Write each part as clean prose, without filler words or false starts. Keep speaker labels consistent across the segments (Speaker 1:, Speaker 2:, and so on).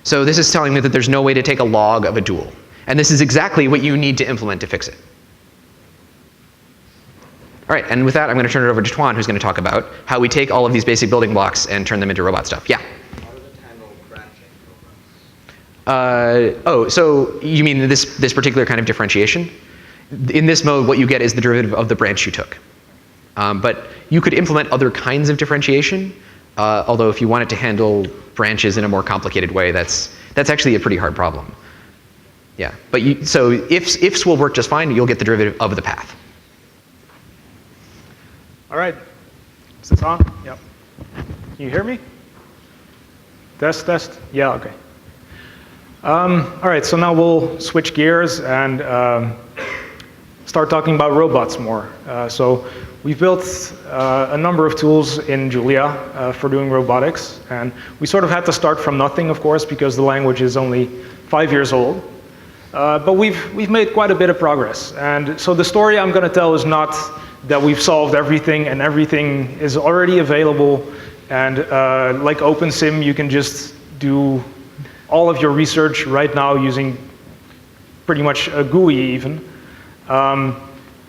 Speaker 1: So this is telling me that there's no way to take a log of a dual. And this is exactly what you need to implement to fix it. All right, and with that, I'm going to turn it over to Twan, who's going to talk about how we take all of these basic building blocks and turn them into robot stuff. Yeah?
Speaker 2: How does it handle branching robots?
Speaker 1: So you mean this particular kind of differentiation? In this mode, what you get is the derivative of the branch you took. But you could implement other kinds of differentiation, although if you want it to handle branches in a more complicated way, that's actually a pretty hard problem. Yeah, but so ifs will work just fine. You'll get the derivative of the path.
Speaker 3: All right. Is this on? Yep. Can you hear me? Test, test. Yeah, okay. All right, so now we'll switch gears and start talking about robots more. So we've built a number of tools in Julia for doing robotics. And we sort of had to start from nothing, of course, because the language is only 5 years old. But we've made quite a bit of progress. And so the story I'm going to tell is not that we've solved everything and everything is already available. And like OpenSim, you can just do all of your research right now using pretty much a GUI even.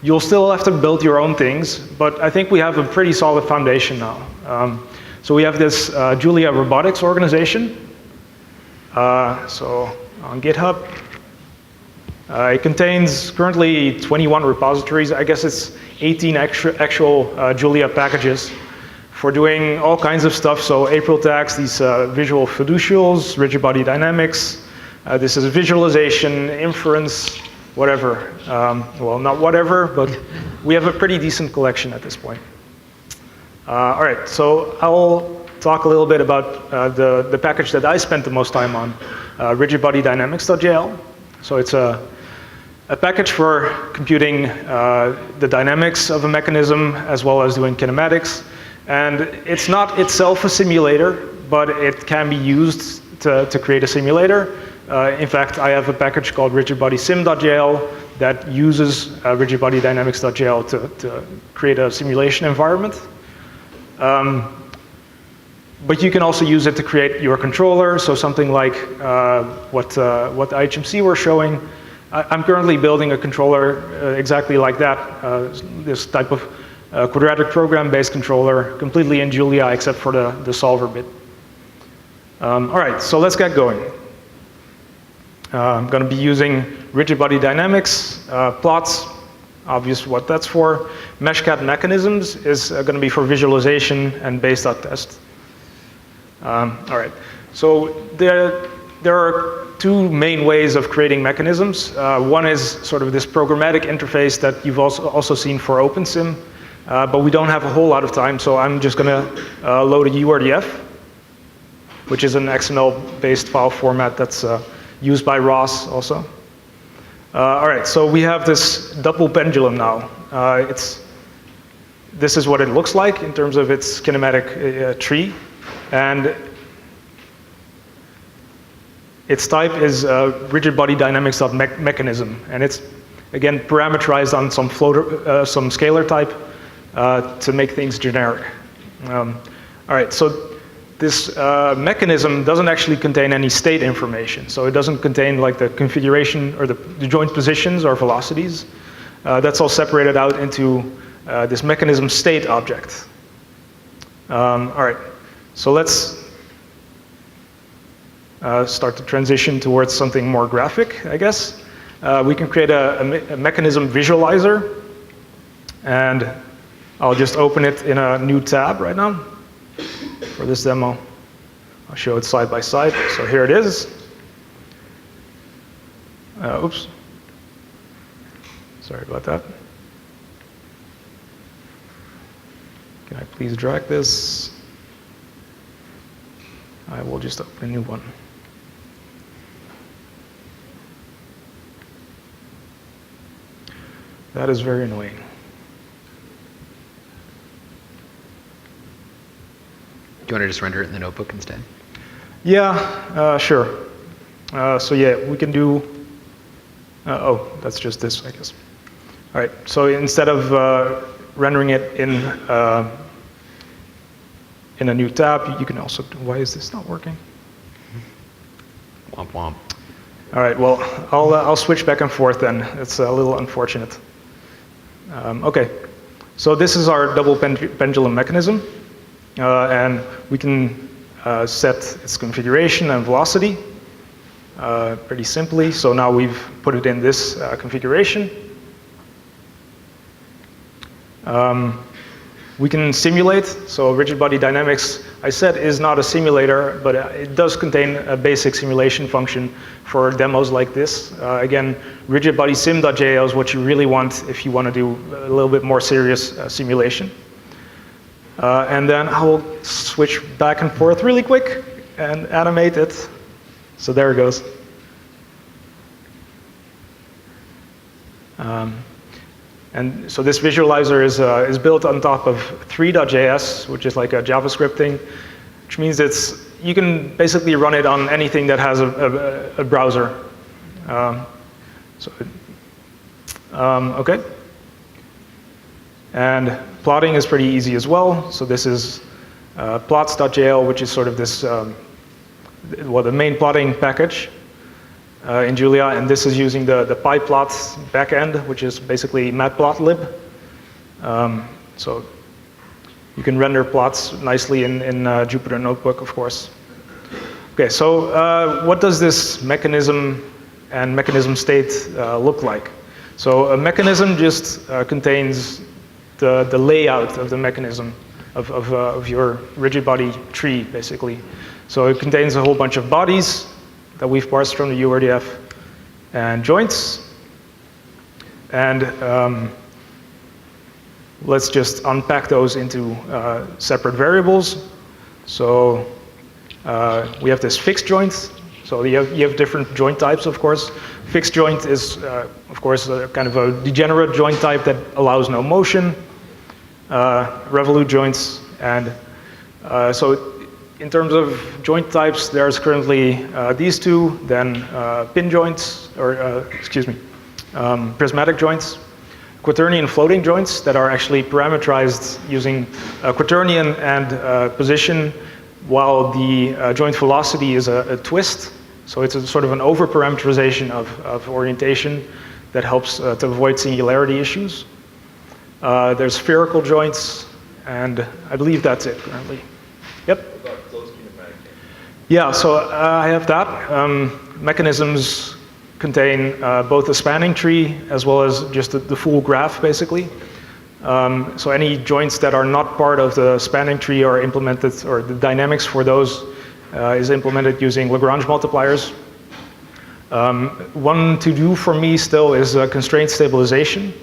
Speaker 3: You'll still have to build your own things, but I think we have a pretty solid foundation now. So we have this Julia robotics organization. So on GitHub. It contains currently 21 repositories. I guess it's 18 actual Julia packages for doing all kinds of stuff. So April tags, these visual fiducials, rigid body dynamics. This is visualization, inference, whatever. Well, not whatever, but we have a pretty decent collection at this point. All right, so I'll talk a little bit about the package that I spent the most time on, RigidBodyDynamics.jl. So it's a package for computing the dynamics of a mechanism as well as doing kinematics. And it's not itself a simulator, but it can be used to create a simulator. In fact, I have a package called RigidBodySym.jl that uses RigidBodyDynamics.jl to create a simulation environment. But you can also use it to create your controller, so something like what IHMC were showing. I'm currently building a controller exactly like that, this type of quadratic program-based controller, completely in Julia except for the solver bit. All right, so let's get going. I'm going to be using rigid body dynamics, plots, obvious what that's for. Meshcat mechanisms is going to be for visualization and base.test. All right, so there are two main ways of creating mechanisms. One is sort of this programmatic interface that you've also seen for OpenSim, but we don't have a whole lot of time, so I'm just going to load a URDF, which is an XML-based file format that's used by ROS also. All right, so we have this double pendulum now. This is what it looks like in terms of its kinematic tree. And its type is RigidBodyDynamics.mechanism, and it's again parameterized on some some scalar type to make things generic. All right, so this mechanism doesn't actually contain any state information, so it doesn't contain like the configuration or the joint positions or velocities. That's all separated out into this mechanism state object. All right, so let's start to transition towards something more graphic, I guess. We can create a mechanism visualizer, and I'll just open it in a new tab right now. For this demo, I'll show it side by side. So here it is. Oops. Sorry about that. Can I please drag this? I will just open a new one. That is very annoying.
Speaker 1: Do you want to just render it in the notebook instead?
Speaker 3: Yeah, sure. So yeah, we can do, oh, that's just this, I guess. All right, so instead of rendering it in a new tab, you can also, why is this not working?
Speaker 1: Womp womp.
Speaker 3: All right, well, I'll switch back and forth then. It's a little unfortunate. Okay, so this is our double pendulum mechanism. And we can set its configuration and velocity pretty simply. So now we've put it in this configuration. We can simulate. So rigid body dynamics, I said, is not a simulator, but it does contain a basic simulation function for demos like this. Again, RigidBodySym.jl is what you really want if you want to do a little bit more serious simulation. And then I will switch back and forth really quick and animate it. So there it goes. And so this visualizer is built on top of 3.js, which is like a JavaScript thing, which means you can basically run it on anything that has a browser. Okay. And plotting is pretty easy as well. So this is plots.jl, which is sort of this, the main plotting package in Julia. And this is using the PyPlot backend, which is basically matplotlib. So you can render plots nicely in Jupyter Notebook, of course. Okay, so what does this mechanism and mechanism state look like? So a mechanism just contains the layout of the mechanism of your rigid body tree, basically. So it contains a whole bunch of bodies that we've parsed from the URDF and joints. And let's just unpack those into separate variables. So we have this fixed joint. So you have different joint types, of course. Fixed joint is, of course, kind of a degenerate joint type that allows no motion. Revolute joints. And so in terms of joint types, there's currently these two, then pin joints, or prismatic joints, quaternion floating joints that are actually parameterized using quaternion and position, while the joint velocity is a twist. So it's a sort of an over-parameterization of orientation that helps to avoid singularity issues. There's spherical joints, and I believe that's it currently. Yep.
Speaker 2: What about closed kinematic?
Speaker 3: Yeah, so I have that. Mechanisms contain both a spanning tree as well as just the full graph, basically. So any joints that are not part of the spanning tree are implemented, or the dynamics for those is implemented using Lagrange multipliers. One to do for me still is constraint stabilization.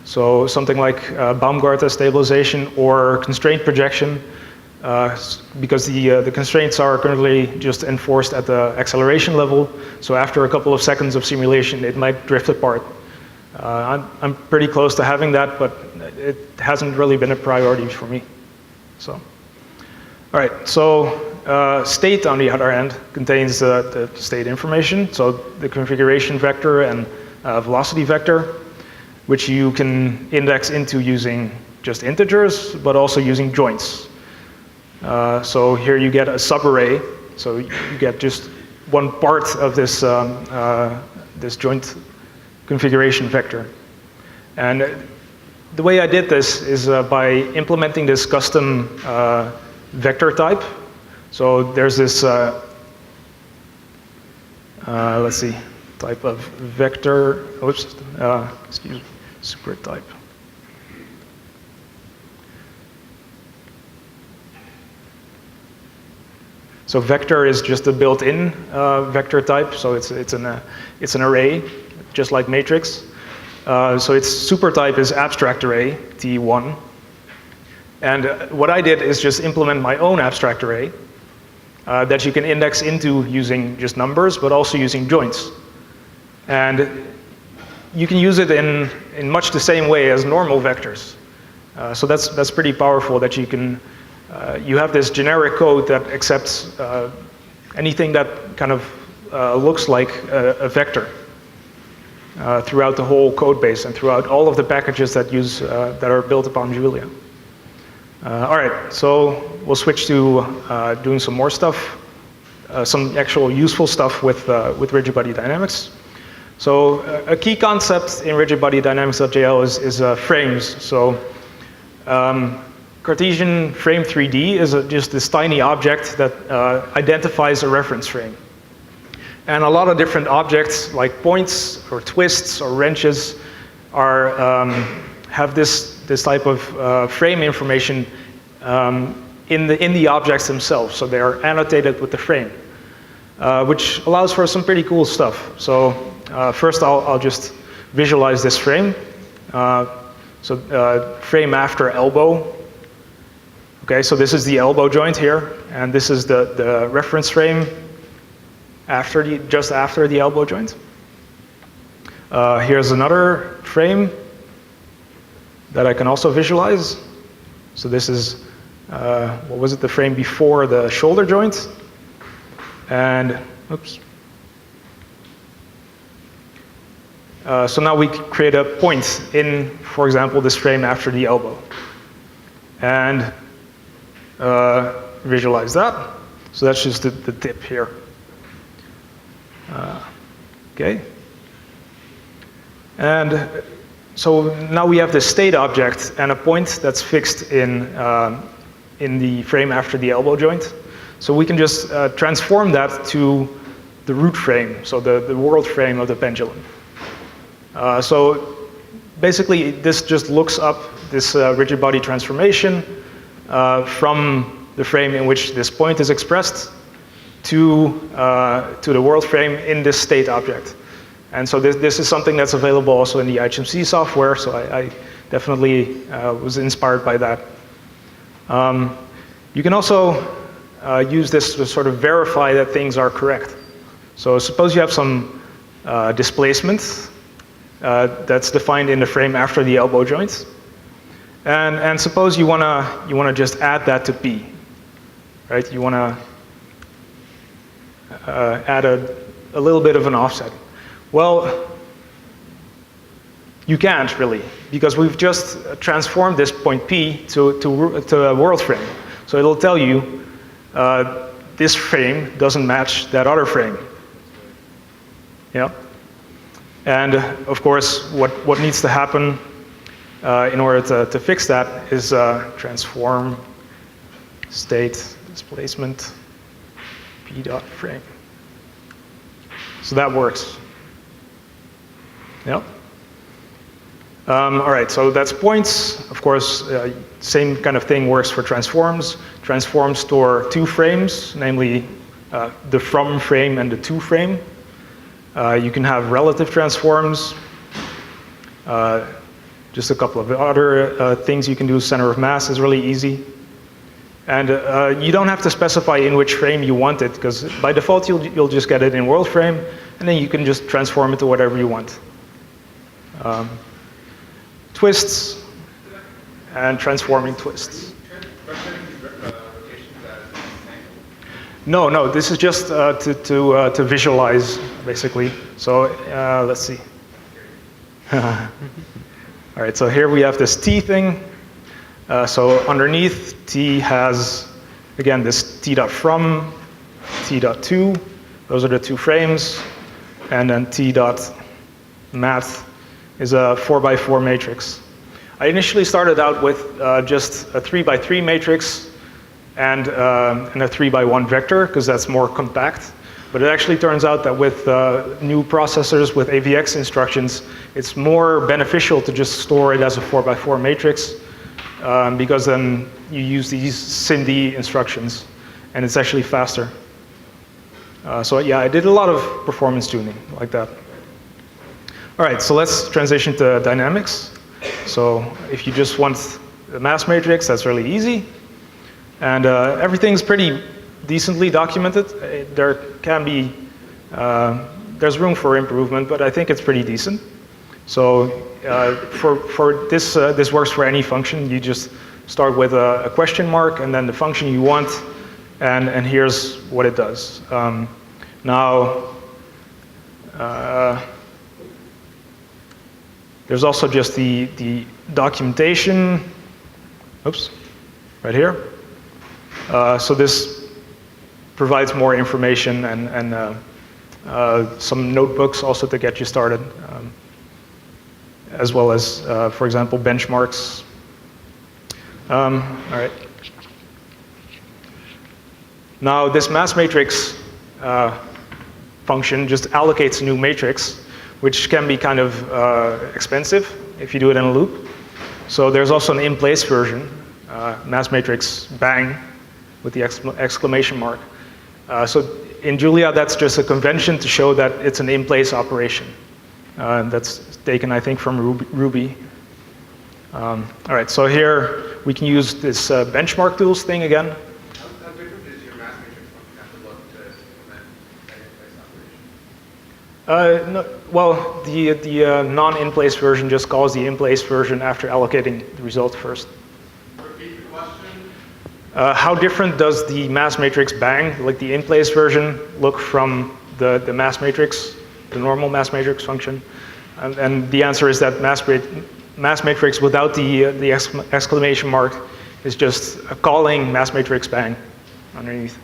Speaker 3: So something like Baumgarten stabilization or constraint projection, because the constraints are currently just enforced at the acceleration level. So after a couple of seconds of simulation, it might drift apart. I'm pretty close to having that, but it hasn't really been a priority for me. So, all right. So state, on the other hand, contains the state information. So the configuration vector and velocity vector, which you can index into using just integers, but also using joints. So here you get a subarray. So you get just one part of this, this joint configuration vector. And the way I did this is by implementing this custom vector type. So there's this, let's see, type of vector, oops, excuse me, super type. So vector is just a built-in vector type, so it's an array, just like matrix. So its super type is abstract array, T1. And what I did is just implement my own abstract array that you can index into using just numbers, but also using joints. And you can use it in much the same way as normal vectors. So that's pretty powerful, that you can you have this generic code that accepts anything that kind of looks like a vector throughout the whole code base and throughout all of the packages that that are built upon Julia. All right, so we'll switch to doing some more stuff. some actual useful stuff with RigidBodyDynamics. So a key concept in RigidBodyDynamics.jl is frames. So Cartesian frame 3D is just this tiny object that identifies a reference frame. And a lot of different objects like points or twists or wrenches have this type of frame information in the objects themselves. So they are annotated with the frame, which allows for some pretty cool stuff. So first I'll just visualize this frame. Frame after elbow. Okay, so this is the elbow joint here, and this is the reference frame just after the elbow joint. Here's another frame that I can also visualize. So this is, what was it, the frame before the shoulder joint. And, oops. So now we create a point in, for example, this frame after the elbow. And visualize that. So that's just the tip here. Okay. And so now we have this state object and a point that's fixed in the frame after the elbow joint. So we can just transform that to the root frame, so the world frame of the pendulum. So basically, this just looks up this rigid body transformation from the frame in which this point is expressed to the world frame in this state object. And so this is something that's available also in the HMC software, so I definitely was inspired by that. You can also use this to sort of verify that things are correct. So suppose you have some displacement that's defined in the frame after the elbow joint. And suppose you wanna just add that to P, right? You wanna add a little bit of an offset. Well, you can't really, because we've just transformed this point P to a world frame. So it'll tell you this frame doesn't match that other frame. Yeah. And of course, what needs to happen in order to fix that is transform state displacement p dot frame. So that works. Yep. All right, so that's points. Of course, same kind of thing works for transforms. Transforms store two frames, namely the from frame and the to frame. You can have relative transforms. Just a couple of other things you can do. Center of mass is really easy. And you don't have to specify in which frame you want it, because by default you'll just get it in world frame, and then you can just transform it to whatever you want. Twists and transforming twists. No, this is just to visualize, basically. So let's see. All right, so here we have this T thing. So underneath, T has, again, this T dot from, T dot to. Those are the two frames. And then T dot math is a 4x4 matrix. I initially started out with just a 3x3 matrix and a 3x1 vector, because that's more compact. But it actually turns out that with new processors with AVX instructions, it's more beneficial to just store it as a 4x4 matrix, because then you use these SymD instructions, and it's actually faster. So yeah, I did a lot of performance tuning like that. All right, so let's transition to dynamics. So if you just want the mass matrix, that's really easy. And everything's pretty decently documented. There can be, there's room for improvement, but I think it's pretty decent. So for this, this works for any function. You just start with a question mark and then the function you want, and here's what it does. Now, there's also just the documentation, oops, right here. So this provides more information and some notebooks also to get you started, as well as, for example, benchmarks. All right. Now, this mass matrix function just allocates a new matrix, which can be kind of expensive if you do it in a loop. So there's also an in-place version, mass matrix bang with the exclamation mark. So in Julia, that's just a convention to show that it's an in-place operation. That's taken, I think, from Ruby. All right, so here we can use this benchmark tools thing again.
Speaker 2: How different is your mass matrix function have to look to implement an in-place operation?
Speaker 3: No, well, the non-in-place version just calls the in-place version after allocating the result first.
Speaker 2: Repeat the question.
Speaker 3: How different does the mass matrix bang, like the in-place version, look from the mass matrix, the normal mass matrix function? And the answer is that mass matrix without the exclamation mark is just calling mass matrix bang underneath.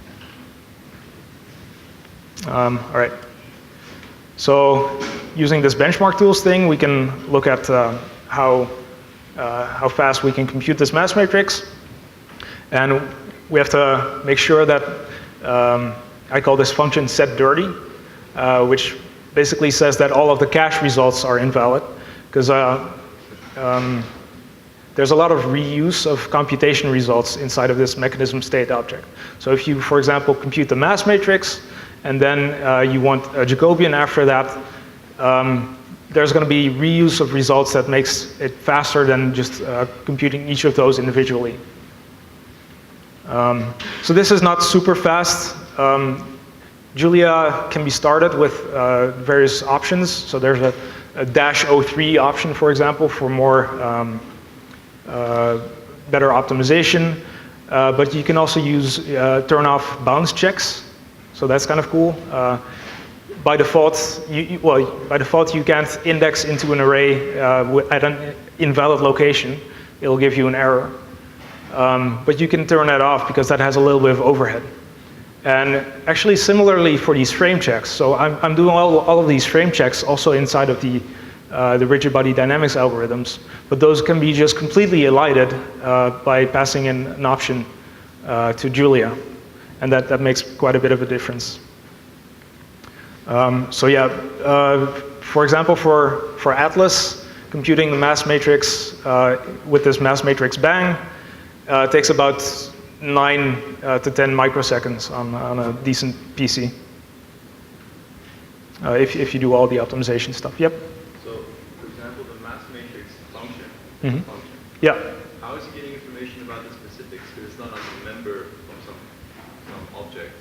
Speaker 3: All right. So using this benchmark tools thing, we can look at how fast we can compute this mass matrix. And we have to make sure that I call this function setDirty, which basically says that all of the cache results are invalid, because there's a lot of reuse of computation results inside of this mechanism state object. So if you, for example, compute the mass matrix, and then you want a Jacobian after that, there's going to be reuse of results that makes it faster than just computing each of those individually. So this is not super fast. Julia can be started with various options. So there's a -03 option, for example, for more better optimization. But you can also use turn off bounds checks. So that's kind of cool. By default, you can't index into an array at an invalid location. It'll give you an error. But you can turn that off because that has a little bit of overhead. And actually, similarly for these frame checks, so I'm doing all of these frame checks also inside of the RigidBodyDynamics algorithms, but those can be just completely elided by passing in an option to Julia, and that makes quite a bit of a difference. So yeah, for example, for Atlas, computing the mass matrix with this mass matrix bang takes about 9 to 10 microseconds on a decent PC. If you do all the optimization stuff. Yep.
Speaker 4: So, for example, the mass matrix function.
Speaker 3: Yeah.
Speaker 4: How is it getting information about the specifics? Because it's not a member of some object.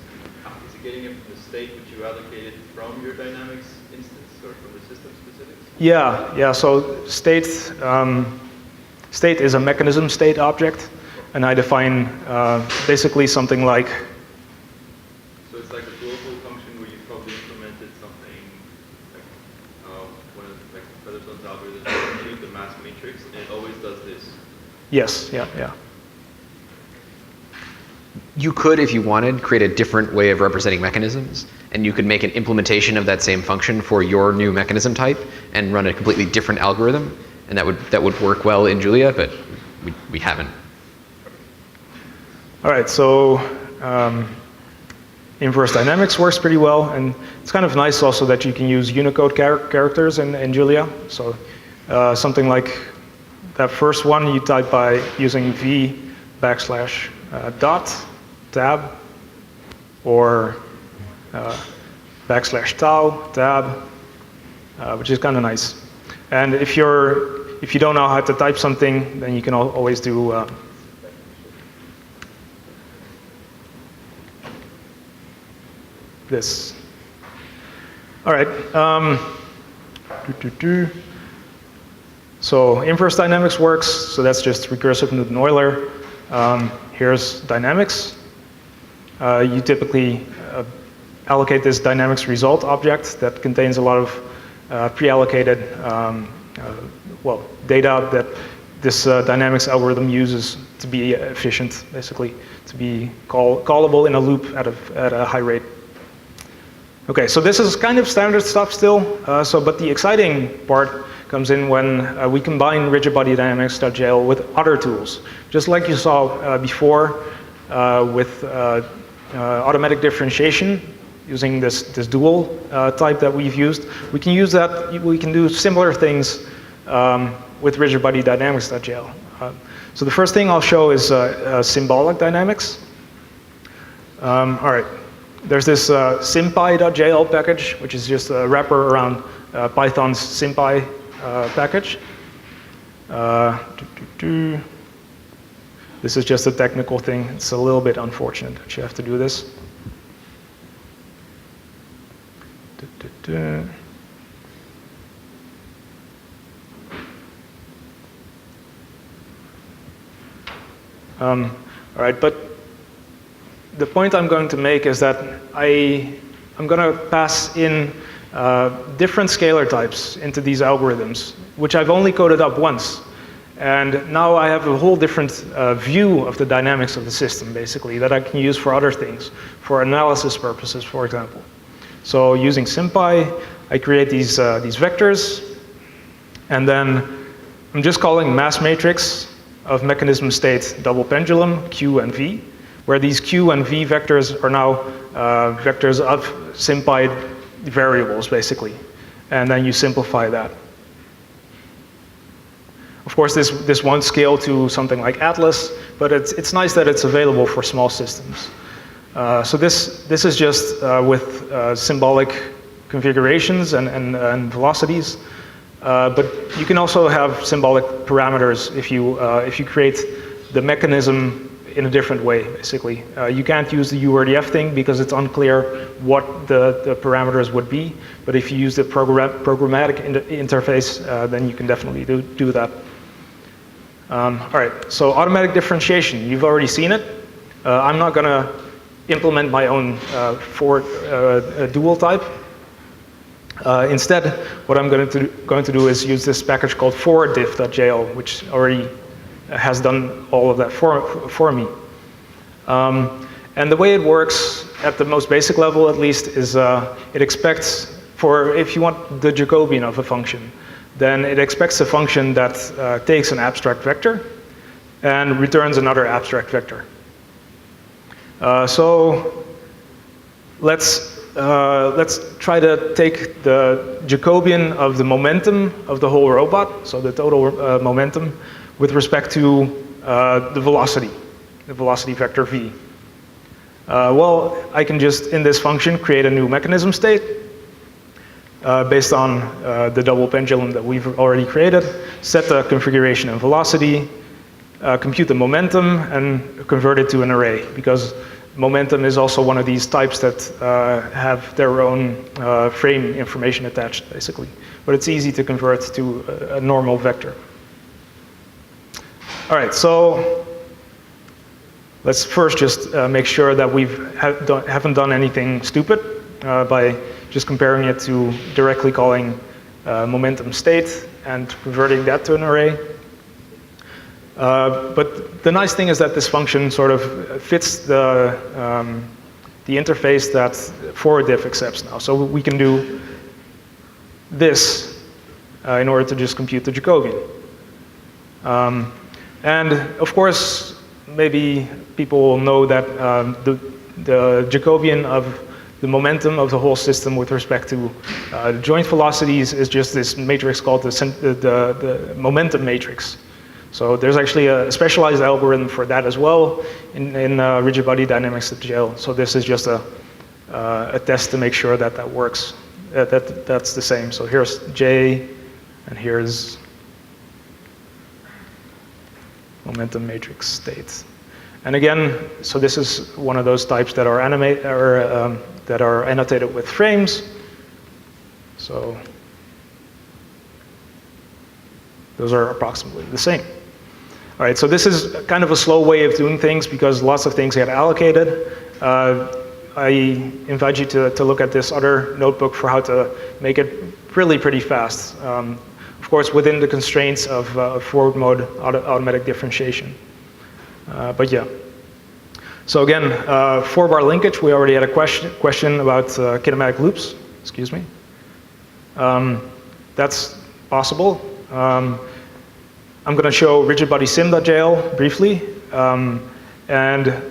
Speaker 4: Is it getting it from the state which you allocated from your dynamics instance or from the system specifics?
Speaker 3: Yeah. So state is a mechanism state object. And I define basically something like.
Speaker 4: So it's like a global function where you probably implemented something like one of the Featherston's algorithms to compute the mass matrix, and it always does this.
Speaker 3: Yes. Yeah.
Speaker 1: You could, if you wanted, create a different way of representing mechanisms, and you could make an implementation of that same function for your new mechanism type and run a completely different algorithm, and that would work well in Julia, but we haven't.
Speaker 3: All right, so inverse dynamics works pretty well, and it's kind of nice also that you can use Unicode characters in Julia. So something like that first one you type by using v\dot tab or \tau tab, which is kind of nice. And if you don't know how to type something, then you can always do this. All right. So inverse dynamics works. So that's just recursive Newton Euler. Here's dynamics. You typically allocate this dynamics result object that contains a lot of pre-allocated data that this dynamics algorithm uses to be efficient, basically, to be callable in a loop at a high rate. Okay, so this is kind of standard stuff still, but the exciting part comes in when we combine RigidBodyDynamics.jl with other tools. Just like you saw before with automatic differentiation, using this dual type that we've used, we can use that, we can do similar things with RigidBodyDynamics.jl. So the first thing I'll show is Symbolic Dynamics. All right, there's this SymPy.jl package, which is just a wrapper around Python's SymPy package. This is just a technical thing. It's a little bit unfortunate that you have to do this. All right, but the point I'm going to make is that I'm going to pass in different scalar types into these algorithms, which I've only coded up once. And now I have a whole different view of the dynamics of the system, basically, that I can use for other things, for analysis purposes, for example. So using SymPy, I create these vectors, and then I'm just calling mass matrix of mechanism state double pendulum, Q and V, where these Q and V vectors are now vectors of SymPy variables, basically. And then you simplify that. Of course, this won't scale to something like Atlas, but it's nice that it's available for small systems. So this is just with symbolic configurations and velocities. But you can also have symbolic parameters if you create the mechanism in a different way, basically. You can't use the URDF thing because it's unclear what the parameters would be. But if you use the programmatic interface, then you can definitely do that. All right, so automatic differentiation, you've already seen it. I'm not going to implement my own dual type. Instead, what I'm going to do is use this package called ForwardDiff.jl, which already has done all of that for me. And the way it works, at the most basic level at least, is it expects if you want the Jacobian of a function, then it expects a function that takes an abstract vector and returns another abstract vector. So let's try to take the Jacobian of the momentum of the whole robot, so the total momentum, with respect to the velocity vector v. Well, I can just, in this function, create a new mechanism state based on the double pendulum that we've already created, set the configuration and velocity, compute the momentum, and convert it to an array, because momentum is also one of these types that have their own frame information attached, basically. But it's easy to convert to a normal vector. All right, so let's first just make sure that we haven't done anything stupid by just comparing it to directly calling momentum state and converting that to an array. But the nice thing is that this function sort of fits the interface that ForwardDiff accepts now. So we can do this in order to just compute the Jacobian. And of course, maybe people will know that the Jacobian of the momentum of the whole system with respect to joint velocities is just this matrix called the momentum matrix. So there's actually a specialized algorithm for that as well in RigidBodyDynamics.jl. So this is just a test to make sure that that works. That's the same. So here's J, and here's momentum matrix state. And again, so this is one of those types that are that are annotated with frames. So those are approximately the same. All right, so this is kind of a slow way of doing things because lots of things get allocated. I invite you to look at this other notebook for how to make it really pretty fast. Of of course, within the constraints of forward mode automatic differentiation. But yeah. So again, 4-bar linkage, we already had a question about kinematic loops, excuse me. That's possible. I'm going to show RigidBodySym.jl briefly, and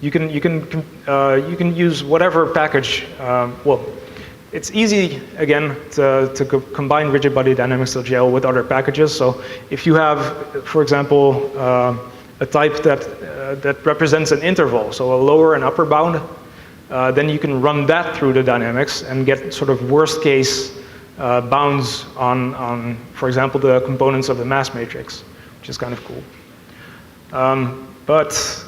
Speaker 3: you can use whatever package. Well, it's easy again to combine RigidBodyDynamics.jl with other packages. So if you have, for example, a type that represents an interval, so a lower and upper bound, then you can run that through the dynamics and get sort of worst case bounds on, for example, the components of the mass matrix, which is kind of cool. But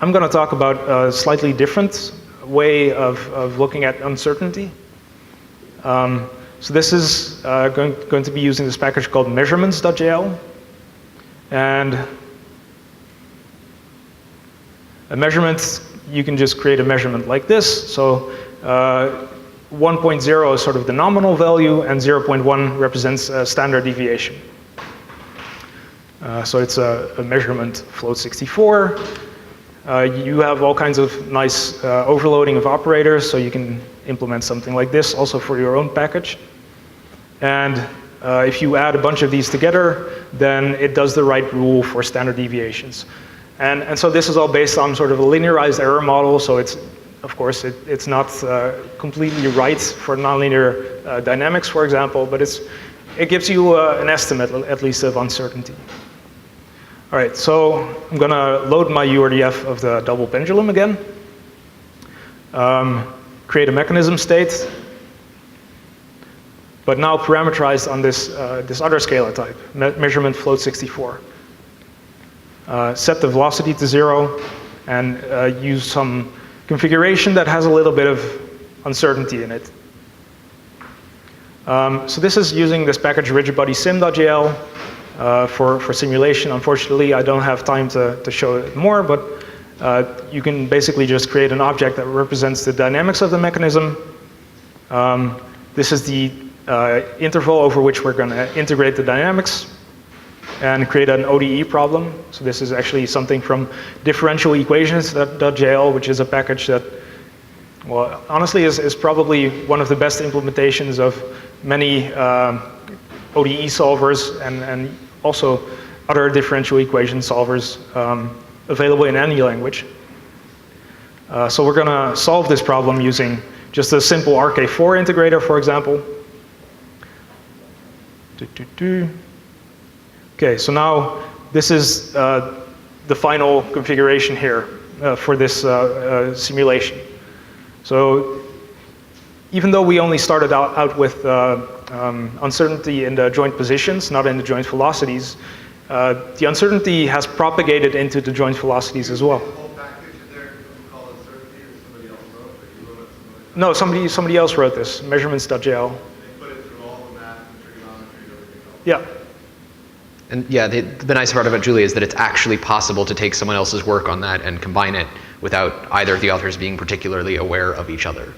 Speaker 3: I'm going to talk about a slightly different way of looking at uncertainty. So this is going to be using this package called measurements.jl. And a measurement, you can just create a measurement like this. So 1.0 is sort of the nominal value, and 0.1 represents a standard deviation. So it's a measurement float 64. You have all kinds of nice overloading of operators, so you can implement something like this also for your own package. And if you add a bunch of these together, then it does the right rule for standard deviations. And so this is all based on sort of a linearized error model, so it's, of course, it's not completely right for nonlinear dynamics, for example, but it gives you an estimate, at least, of uncertainty. All right, so I'm going to load my URDF of the double pendulum again, create a mechanism state, but now parameterized on this other scalar type, measurement float 64. Set the velocity to 0 and use some configuration that has a little bit of uncertainty in it. So this is using this package RigidBodySym.jl for simulation. Unfortunately, I don't have time to show it more, but you can basically just create an object that represents the dynamics of the mechanism. This is the interval over which we're going to integrate the dynamics and create an ODE problem. So this is actually something from Differential Equations.jl, which is a package that, well, honestly is probably one of the best implementations of many ODE solvers and also other differential equation solvers available in any language. So we're going to solve this problem using just a simple RK4 integrator, for example. Okay, so now this is the final configuration here for this simulation. So even though we only started out with uncertainty in the joint positions, not in the joint velocities, the uncertainty has propagated into the joint velocities as well.
Speaker 2: The whole package in there, you call it uncertainty, or somebody else wrote it, or you wrote it?
Speaker 3: No, somebody else wrote this, measurements.jl.
Speaker 2: They put it through all the math and trigonometry and everything else.
Speaker 3: Yeah.
Speaker 1: And yeah, the nice part about Julia is that it's actually possible to take someone else's work on that and combine it without either of the authors being particularly aware of each other.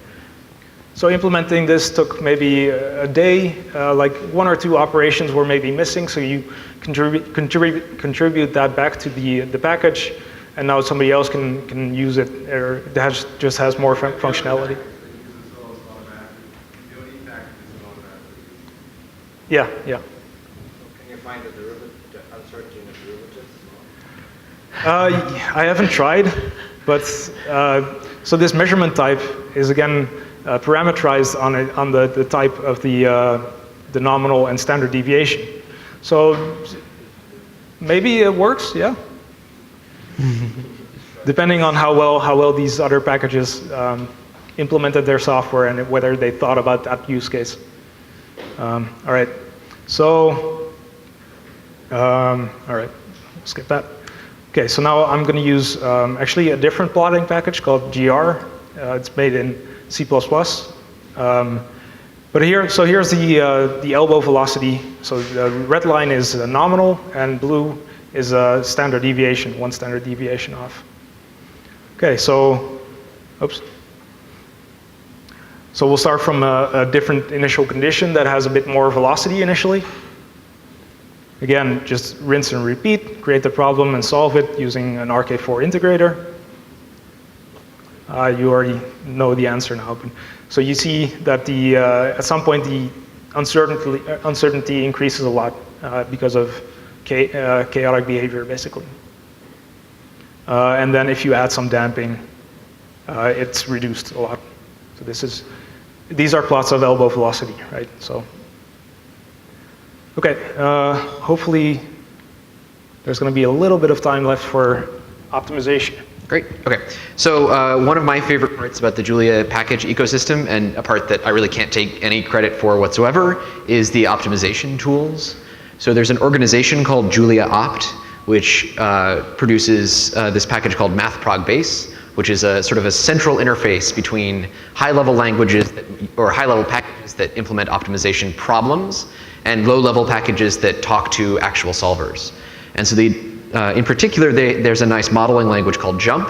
Speaker 3: So implementing this took maybe a day, like 1 or 2 operations were maybe missing, so you contribute that back to the package, and now somebody else can use it, or that just has more functionality. Yeah, yeah.
Speaker 5: Can you find the uncertainty in the derivatives?
Speaker 3: I haven't tried, but so this measurement type is again parameterized on the type of the nominal and standard deviation. So maybe it works, yeah. Depending on how well these other packages implemented their software and whether they thought about that use case. All right, so all right, skip that. Okay, so now I'm going to use actually a different plotting package called GR. It's made in C++. But here's the elbow velocity. So the red line is nominal, and blue is a standard deviation, 1 standard deviation off. Okay, so, oops. So we'll start from a different initial condition that has a bit more velocity initially. Again, just rinse and repeat, create the problem and solve it using an RK4 integrator. You already know the answer now. So you see that at some point the uncertainty increases a lot because of chaotic behavior, basically. And then if you add some damping, it's reduced a lot. So these are plots of elbow velocity, right? So, okay, hopefully there's going to be a little bit of time left for optimization.
Speaker 1: Great. Okay. So one of my favorite parts about the Julia package ecosystem, and a part that I really can't take any credit for whatsoever, is the optimization tools. So there's an organization called Julia Opt, which produces this package called MathProgBase, which is a sort of a central interface between high-level languages or high-level packages that implement optimization problems and low-level packages that talk to actual solvers. And so in particular, there's a nice modeling language called JUMP,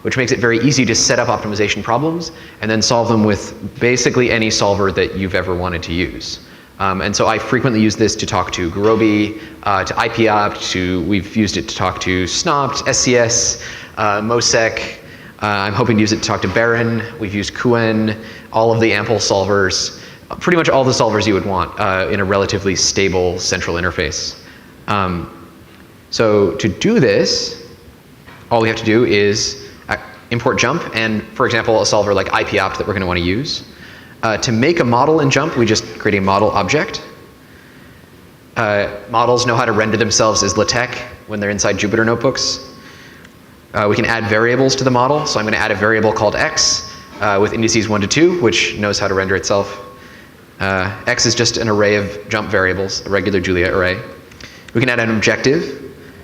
Speaker 1: which makes it very easy to set up optimization problems and then solve them with basically any solver that you've ever wanted to use. And so I frequently use this to talk to Gurobi, to IPOpt, we've used it to talk to SNOPT, SCS, MOSEC. I'm hoping to use it to talk to Baron. We've used Koolen, all of the ample solvers, pretty much all the solvers you would want in a relatively stable central interface. So to do this, all we have to do is import JUMP and, for example, a solver like IPOpt that we're going to want to use. To make a model in JUMP, we just create a model object. Models know how to render themselves as LaTeX when they're inside Jupyter notebooks. We can add variables to the model. So I'm going to add a variable called x with indices 1 to 2, which knows how to render itself. X is just an array of JUMP variables, a regular Julia array. We can add an objective.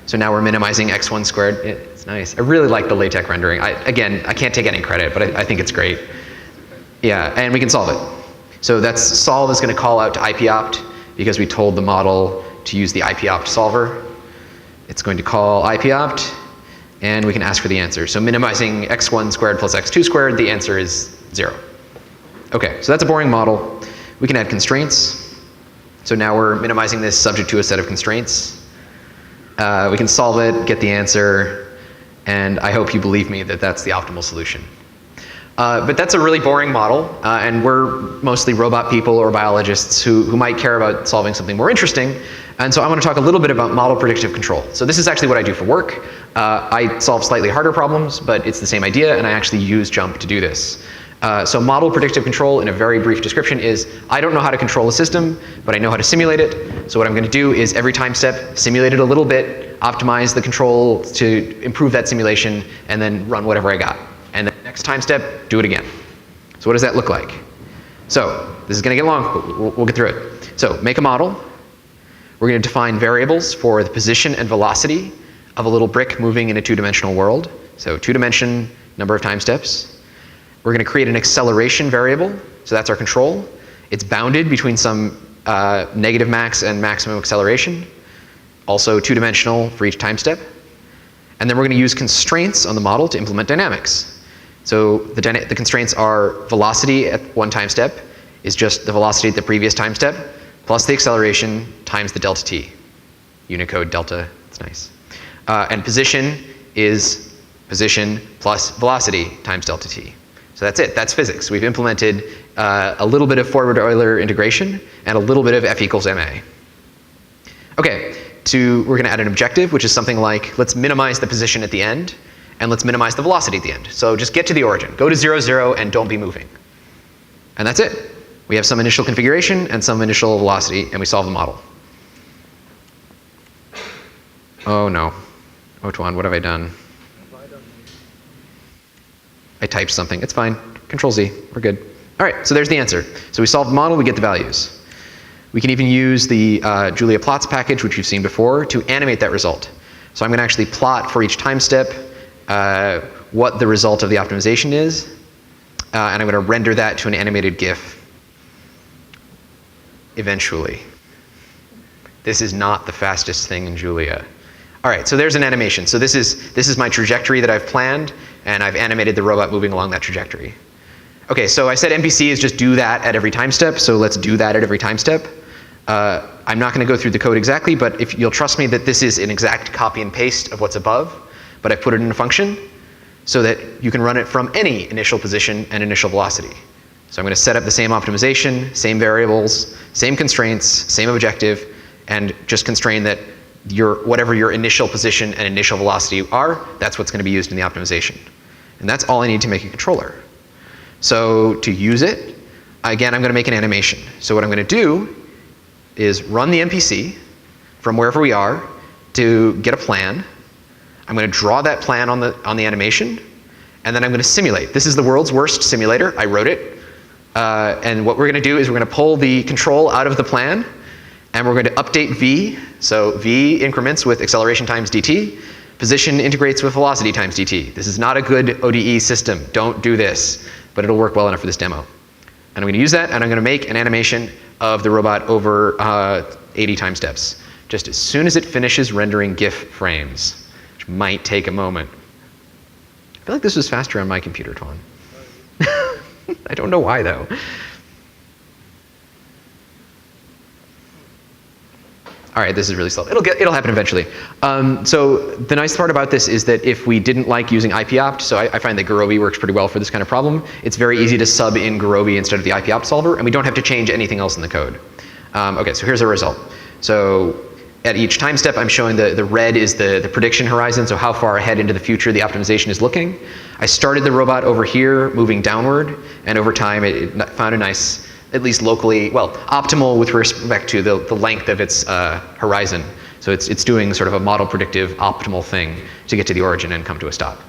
Speaker 1: So now we're minimizing x1 squared. It's nice. I really like the LaTeX rendering. Again, I can't take any credit, but I think it's great. Yeah, and we can solve it. So solve is going to call out to IPOpt because we told the model to use the IPOpt solver. It's going to call IPOpt, and we can ask for the answer. So minimizing x1 squared plus x2 squared, the answer is 0. Okay, so that's a boring model. We can add constraints. So now we're minimizing this subject to a set of constraints. We can solve it, get the answer, and I hope you believe me that that's the optimal solution. But that's a really boring model, and we're mostly robot people or biologists who might care about solving something more interesting. And so I want to talk a little bit about model predictive control. So this is actually what I do for work. I solve slightly harder problems, but it's the same idea, and I actually use JUMP to do this. So model predictive control, in a very brief description, is I don't know how to control a system, but I know how to simulate it. So what I'm going to do is every time step, simulate it a little bit, optimize the control to improve that simulation, and then run whatever I got. And then next time step, do it again. So what does that look like? So this is going to get long, but we'll get through it. So make a model. We're going to define variables for the position and velocity of a little brick moving in a two-dimensional world. So 2-dimension, number of time steps. We're going to create an acceleration variable. So that's our control. It's bounded between some negative max and maximum acceleration. Also 2-dimensional for each time step. And then we're going to use constraints on the model to implement dynamics. So the constraints are velocity at one time step is just the velocity at the previous time step, plus the acceleration times the delta t. Unicode delta, it's nice. And position is position plus velocity times delta t. So that's it, that's physics. We've implemented a little bit of forward Euler integration and a little bit of F equals ma. Okay, we're going to add an objective, which is something like, let's minimize the position at the end, and let's minimize the velocity at the end. So just get to the origin. Go to 0, 0, and don't be moving. And that's it. We have some initial configuration and some initial velocity, and we solve the model. Oh no. Oh, Twan, what have I done? I typed something. It's fine. Control Z. We're good. All right, so there's the answer. So we solve the model, we get the values. We can even use the Julia plots package, which you've seen before, to animate that result. So I'm going to actually plot for each time step what the result of the optimization is, and I'm going to render that to an animated GIF eventually. This is not the fastest thing in Julia. All right, so there's an animation. So this is my trajectory that I've planned, and I've animated the robot moving along that trajectory. Okay, so I said MPC is just do that at every time step, so let's do that at every time step. I'm not going to go through the code exactly, but if you'll trust me that this is an exact copy and paste of what's above, but I put it in a function so that you can run it from any initial position and initial velocity. So I'm going to set up the same optimization, same variables, same constraints, same objective, and just constrain that whatever your initial position and initial velocity are, that's what's going to be used in the optimization. And that's all I need to make a controller. So to use it, again, I'm going to make an animation. So what I'm going to do is run the MPC from wherever we are to get a plan. I'm going to draw that plan on the animation, and then I'm going to simulate. This is the world's worst simulator. I wrote it. And what we're going to do is we're going to pull the control out of the plan, and we're going to update v. So v increments with acceleration times dt. Position integrates with velocity times dt. This is not a good ODE system. Don't do this, but it'll work well enough for this demo. And I'm going to use that, and I'm going to make an animation of the robot over 80 time steps, just as soon as it finishes rendering GIF frames, which might take a moment. I feel like this was faster on my computer, Twan. I don't know why, though. All right, this is really slow. It'll happen eventually. So the nice part about this is that if we didn't like using IPOpt, so I find that Gurobi works pretty well for this kind of problem. It's very easy to sub in Gurobi instead of the IPOpt solver, and we don't have to change anything else in the code. Okay, so here's the result. So at each time step, I'm showing the red is the prediction horizon, so how far ahead into the future the optimization is looking. I started the robot over here, moving downward, and over time it found a nice, at least locally, well, optimal with respect to the length of its horizon. So it's doing sort of a model predictive optimal thing to get to the origin and come to a stop.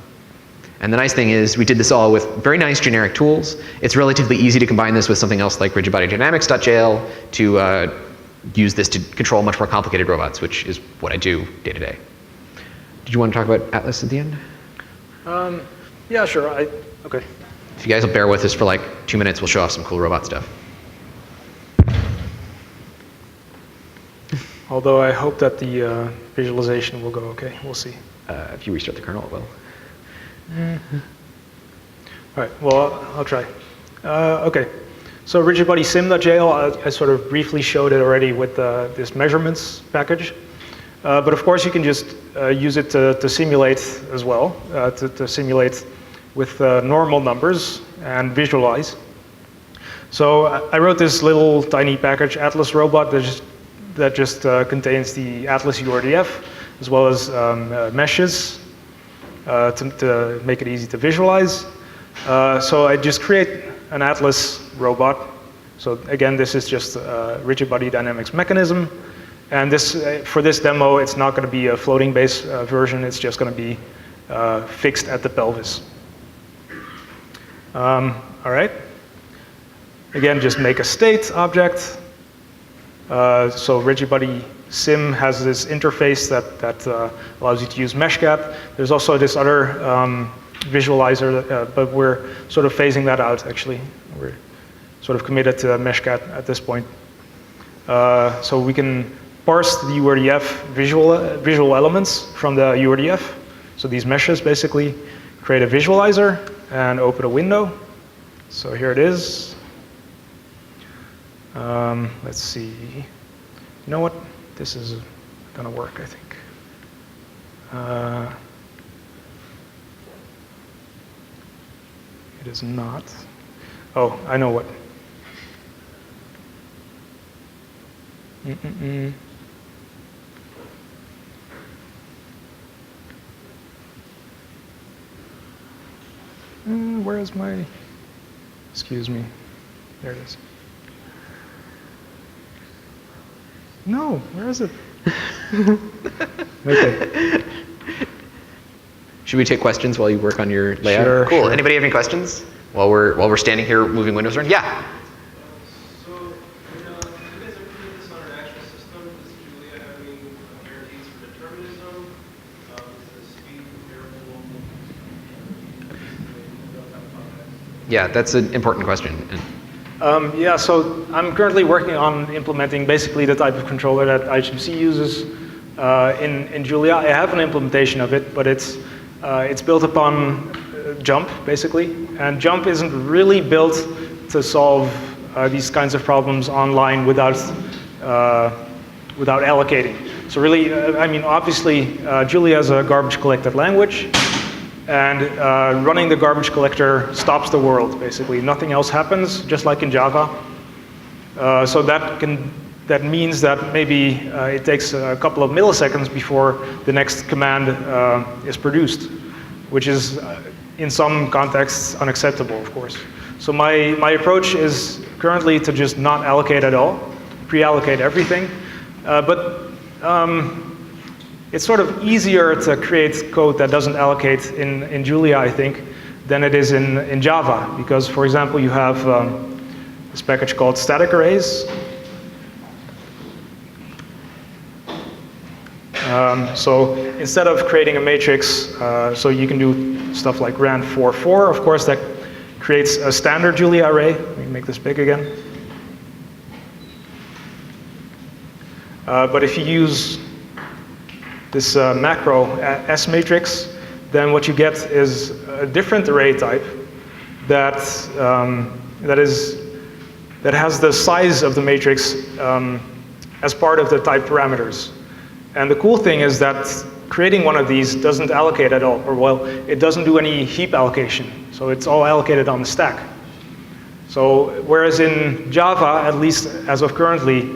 Speaker 1: And the nice thing is we did this all with very nice generic tools. It's relatively easy to combine this with something else like RigidBodyDynamics.jl to use this to control much more complicated robots, which is what I do day to day. Did you want to talk about Atlas at the end?
Speaker 3: Yeah, sure. Okay.
Speaker 1: If you guys will bear with us for like 2 minutes, we'll show off some cool robot stuff.
Speaker 3: Although I hope that the visualization will go okay. We'll see.
Speaker 1: If you restart the kernel, it will.
Speaker 3: All right, well, I'll try. Okay, so RigidBodySym.jl, I sort of briefly showed it already with this measurements package. But of course, you can just use it to simulate as well, to simulate with normal numbers and visualize. So I wrote this little tiny package, Atlas Robot, that just contains the Atlas URDF, as well as meshes to make it easy to visualize. So I just create an Atlas robot. So again, this is just a rigid body dynamics mechanism. And this, for this demo, it's not going to be a floating base version. It's just going to be fixed at the pelvis. All right. Again, just make a state object. So RigidBodySym has this interface that allows you to use meshcat. There's also this other visualizer, but we're sort of phasing that out, actually. We're sort of committed to meshcat at this point. So we can parse the URDF visual elements from the URDF. So these meshes basically create a visualizer and open a window. So here it is. Let's see. You know what? This is gonna work, I think. It is not. Oh, I know what. Where is my, excuse me, there it is. No, where is it? Okay.
Speaker 1: Should we take questions while you work on your layout?
Speaker 3: Sure,
Speaker 1: cool.
Speaker 3: sure.
Speaker 1: Anybody have any questions while we're standing here moving windows around? Yeah.
Speaker 2: So, you guys are putting this on an actual system. Does Julia have any guarantees for determinism? Is the speed variable?
Speaker 1: Yeah, that's an important question.
Speaker 3: Yeah, so I'm currently working on implementing basically the type of controller that I2C uses in Julia. I have an implementation of it, but it's built upon jump, basically, and Jump isn't really built to solve these kinds of problems online without allocating. So really, I mean, obviously, Julia is a garbage collected language, and running the garbage collector stops the world, basically. Nothing else happens, just like in Java. So that means that maybe it takes a couple of milliseconds before the next command is produced, which is, in some contexts, unacceptable, of course. So my approach is currently to just not allocate at all, pre-allocate everything. But it's sort of easier to create code that doesn't allocate in Julia, I think, than it is in Java. Because, for example, you have this package called static arrays. So instead of creating a matrix, so you can do stuff like rand 4, of course, that creates a standard Julia array. Let me make this big again. But if you use this macro S matrix, then what you get is a different array type that has the size of the matrix as part of the type parameters. And the cool thing is that creating one of these doesn't allocate at all, or well, it doesn't do any heap allocation. So it's all allocated on the stack. So whereas in Java, at least as of currently,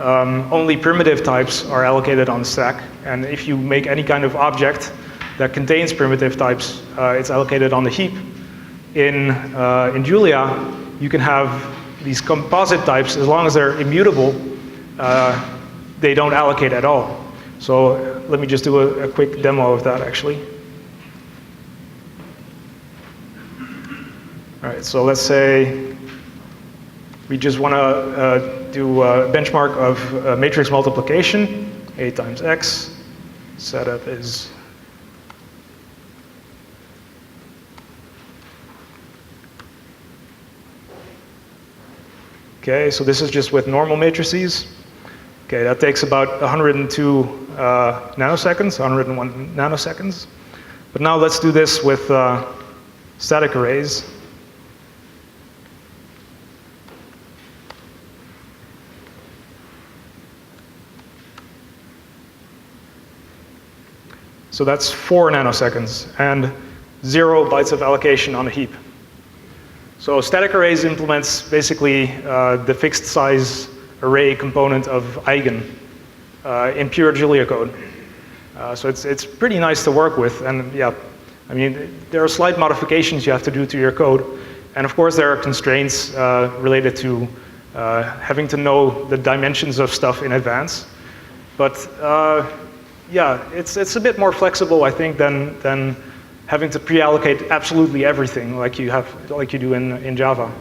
Speaker 3: only primitive types are allocated on the stack. And if you make any kind of object that contains primitive types, it's allocated on the heap. In Julia, you can have these composite types, as long as they're immutable, they don't allocate at all. So let me just do a quick demo of that, actually. All right, so let's say we just want to do a benchmark of matrix multiplication, A times X. Setup is okay, so this is just with normal matrices. Okay, that takes about 102 nanoseconds, 101 nanoseconds. But now let's do this with static arrays. So that's 4 nanoseconds and 0 bytes of allocation on a heap. So static arrays implements basically the fixed size array component of eigen in pure Julia code. So it's pretty nice to work with, and yeah, I mean, there are slight modifications you have to do to your code, and of course there are constraints related to having to know the dimensions of stuff in advance. But yeah, it's a bit more flexible, I think, than having to pre-allocate absolutely everything like you do in Java.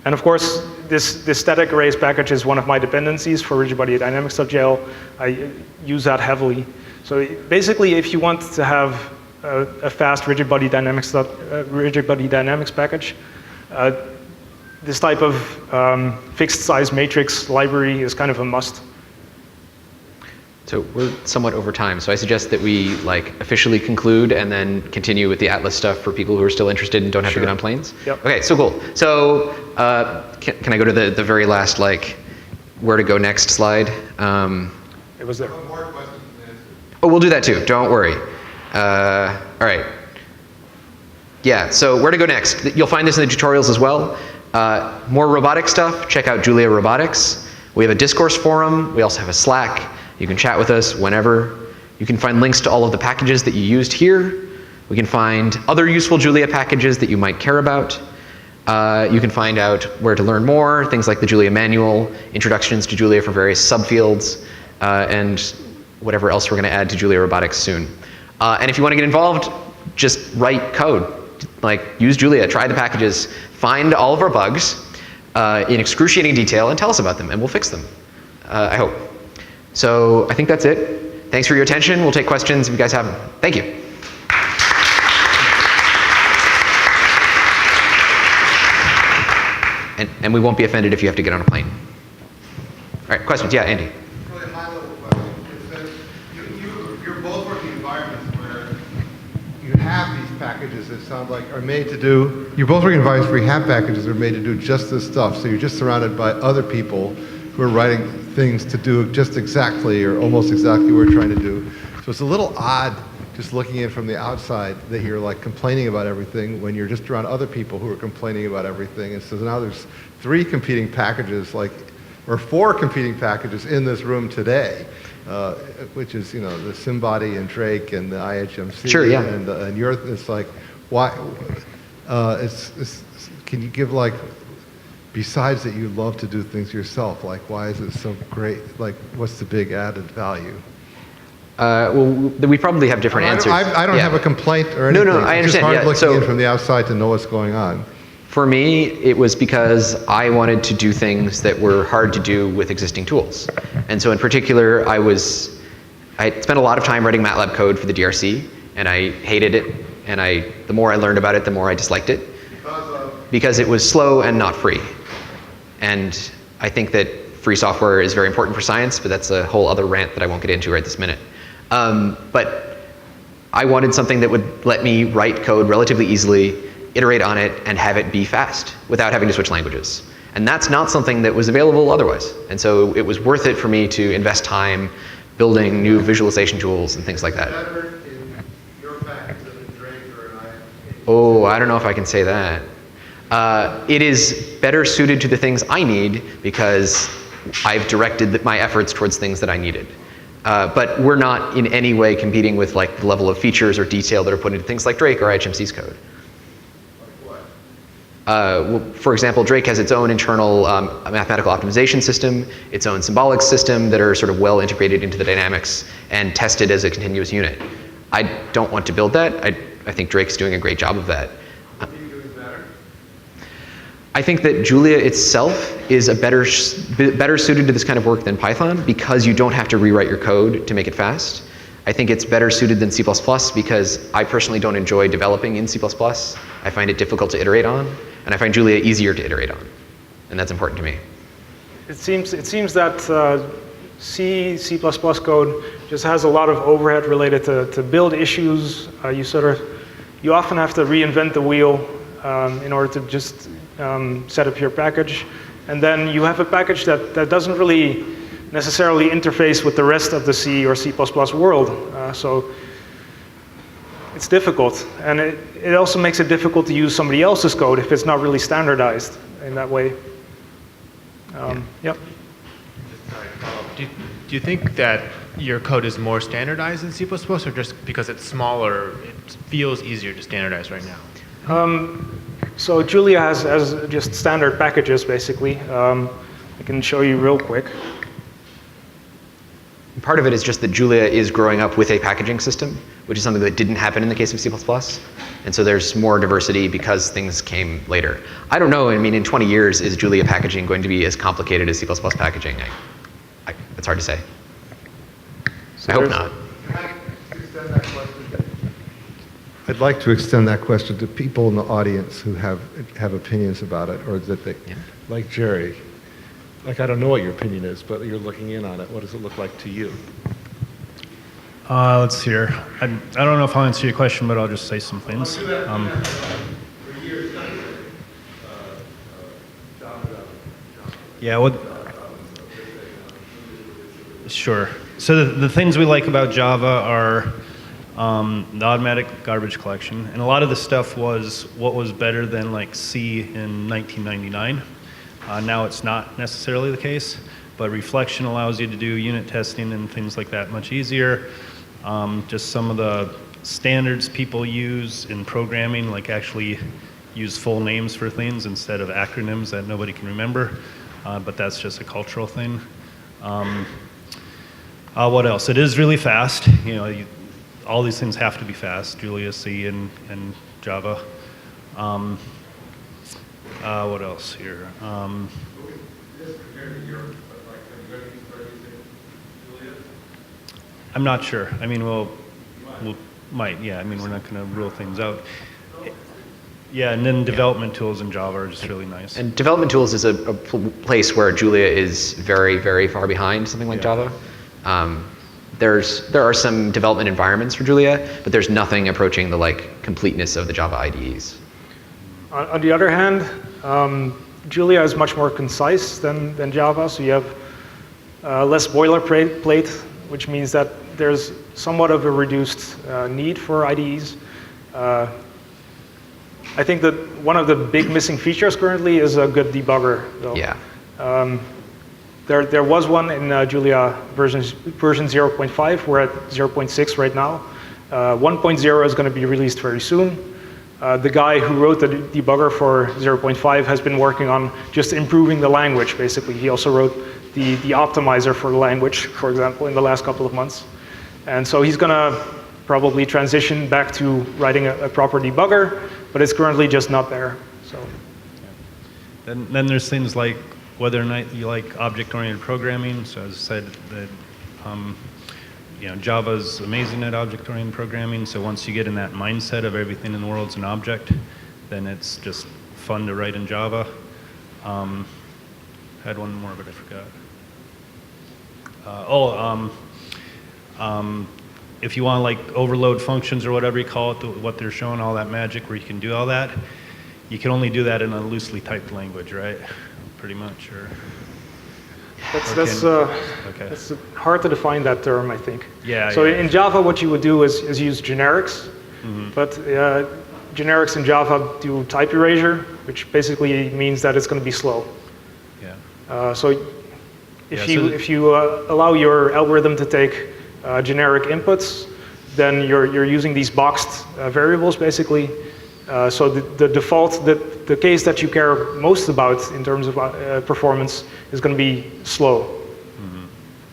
Speaker 3: And of course, this static arrays package is one of my dependencies for RigidBodyDynamics.jl. I use that heavily. So basically, if you want to have a fast RigidBodyDynamics package, this type of fixed size matrix library is kind of a must.
Speaker 1: So we're somewhat over time, so I suggest that we officially conclude and then continue with the Atlas stuff for people who are still interested and don't have to get on planes.
Speaker 3: Yep.
Speaker 1: Okay, so cool. So can I go to the very last where to go next slide?
Speaker 3: It was there.
Speaker 1: Oh, we'll do that too. Don't worry. All right. Yeah. So where to go next? You'll find this in the tutorials as well. More robotic stuff. Check out Julia Robotics. We have a discourse forum. We also have a Slack. You can chat with us whenever. You can find links to all of the packages that you used here. We can find other useful Julia packages that you might care about. You can find out where to learn more, things like the Julia manual, introductions to Julia for various subfields, and whatever else we're going to add to Julia Robotics soon. And if you want to get involved, just write code. Use Julia, try the packages, find all of our bugs in excruciating detail, and tell us about them, and we'll fix them, I hope. So I think that's it. Thanks for your attention. We'll take questions if you guys have them. Thank you. And we won't be offended if you have to get on a plane. All right, questions? Yeah, Andy.
Speaker 6: Really high-level question. It says you're both working environments where you have these packages that sound like are made to do, you're both working on free hat packages that are made to do just this stuff. So you're just surrounded by other people who are writing things to do just exactly or almost exactly what we're trying to do. So it's a little odd just looking in from the outside that you're like complaining about everything when you're just around other people who are complaining about everything. And so now there's 3 competing packages, or 4 competing packages in this room today. Which is, the SymBody and Drake and the IHMC.
Speaker 1: Sure, yeah.
Speaker 6: And it's like, why? Can you give besides that you love to do things yourself, why is it so great? What's the big added value?
Speaker 1: Well, we probably have different answers.
Speaker 6: I don't have a complaint or anything.
Speaker 1: No, I understand.
Speaker 6: It's just hard
Speaker 1: Yeah,
Speaker 6: looking
Speaker 1: so
Speaker 6: in from the outside to know what's going on.
Speaker 1: for me, it was because I wanted to do things that were hard to do with existing tools. And so in particular, I spent a lot of time writing MATLAB code for the DRC, and I hated it. And the more I learned about it, the more I disliked it. Because it was slow and not free. And I think that free software is very important for science, but that's a whole other rant that I won't get into right this minute. But I wanted something that would let me write code relatively easily, iterate on it, and have it be fast without having to switch languages. And that's not something that was available otherwise. And so it was worth it for me to invest time building new visualization tools and things like that.
Speaker 6: Better in your package than in Drake or an IHMC?
Speaker 1: Oh, I don't know if I can say that. It is better suited to the things I need because I've directed my efforts towards things that I needed. But we're not in any way competing with the level of features or detail that are put into things like Drake or IHMC's code. Well, for example, Drake has its own internal mathematical optimization system, its own symbolic system that are sort of well integrated into the dynamics and tested as a continuous unit. I don't want to build that. I think Drake's doing a great job of that.
Speaker 6: What are you doing better?
Speaker 1: I think that Julia itself is better suited to this kind of work than Python because you don't have to rewrite your code to make it fast. I think it's better suited than C++ because I personally don't enjoy developing in C++. I find it difficult to iterate on, and I find Julia easier to iterate on, and that's important to me.
Speaker 3: It seems that C code just has a lot of overhead related to build issues. You often have to reinvent the wheel in order to just set up your package, and then you have a package that doesn't really necessarily interface with the rest of the C or C++ world. So it's difficult. And it also makes it difficult to use somebody else's code if it's not really standardized in that way. Yep.
Speaker 7: Do you think that your code is more standardized in C++ or just because it's smaller, it feels easier to standardize right now?
Speaker 3: So Julia has just standard packages, basically. I can show you real quick.
Speaker 1: Part of it is just that Julia is growing up with a packaging system, which is something that didn't happen in the case of C++. And so there's more diversity because things came later. I don't know, in 20 years, is Julia packaging going to be as complicated as C++ packaging? It's hard to say. I hope not.
Speaker 6: Can I extend that question? I'd like to extend that question to people in the audience who have opinions about it, or that they, like Jerry. I don't know what your opinion is, but you're looking in on it. What does it look like to you?
Speaker 8: Let's see here. I don't know if I'll answer your question, but I'll just say some things.
Speaker 6: For years,
Speaker 8: Yeah, sure. So the things we like about Java are the automatic garbage collection, and a lot of the stuff was what was better than C in 1999. Now it's not necessarily the case, but reflection allows you to do unit testing and things like that much easier. Just some of the standards people use in programming, actually use full names for things instead of acronyms that nobody can remember, but that's just a cultural thing. What else? It is really fast. All these things have to be fast, Julia, C, and Java. What else here? I'm not sure. We'll might. Yeah. We're not going to rule things out. Yeah, and then development tools in Java are just really nice.
Speaker 1: And development tools is a place where Julia is very, very far behind something like Java. there are some development environments for Julia, but there's nothing approaching the like completeness of the Java IDEs.
Speaker 3: On the other hand, Julia is much more concise than Java, so you have less boilerplate, which means that there's somewhat of a reduced need for IDEs. I think that one of the big missing features currently is a good debugger, though.
Speaker 1: Yeah.
Speaker 3: There was one in Julia version 0.5. We're at 0.6 right now. 1.0 is going to be released very soon. The guy who wrote the debugger for 0.5 has been working on just improving the language, basically. He also wrote the optimizer for the language, for example, in the last couple of months. And so he's going to probably transition back to writing a proper debugger, but it's currently just not there. So.
Speaker 8: Then there's things like whether or not you like object-oriented programming. So as I said, that Java's amazing at object-oriented programming. So once you get in that mindset of everything in the world's an object, then it's just fun to write in Java. Had one more, but I forgot. If you want to like overload functions or whatever you call it, what they're showing, all that magic where you can do all that, you can only do that in a loosely typed language, right? Pretty much, or
Speaker 3: That's hard to define that term, I think.
Speaker 8: Yeah.
Speaker 3: So
Speaker 8: yeah.
Speaker 3: in Java, what you would do is use generics, but generics in Java do type erasure, which basically means that it's going to be slow.
Speaker 8: Yeah.
Speaker 3: So if you allow your algorithm to take generic inputs, then you're using these boxed variables, basically. So the default, the case that you care most about in terms of performance is going to be slow.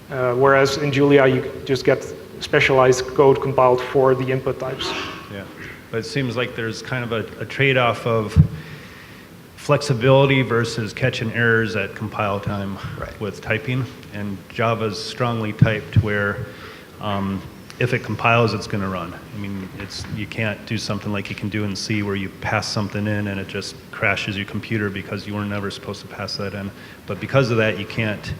Speaker 3: Whereas in Julia, you just get specialized code compiled for the input types.
Speaker 8: Yeah, but it seems like there's kind of a trade-off of flexibility versus catching errors at compile time with typing. And Java's strongly typed where if it compiles, it's going to run. I mean, you can't do something like you can do in C where you pass something in and it just crashes your computer because you were never supposed to pass that in. But because of that, you can't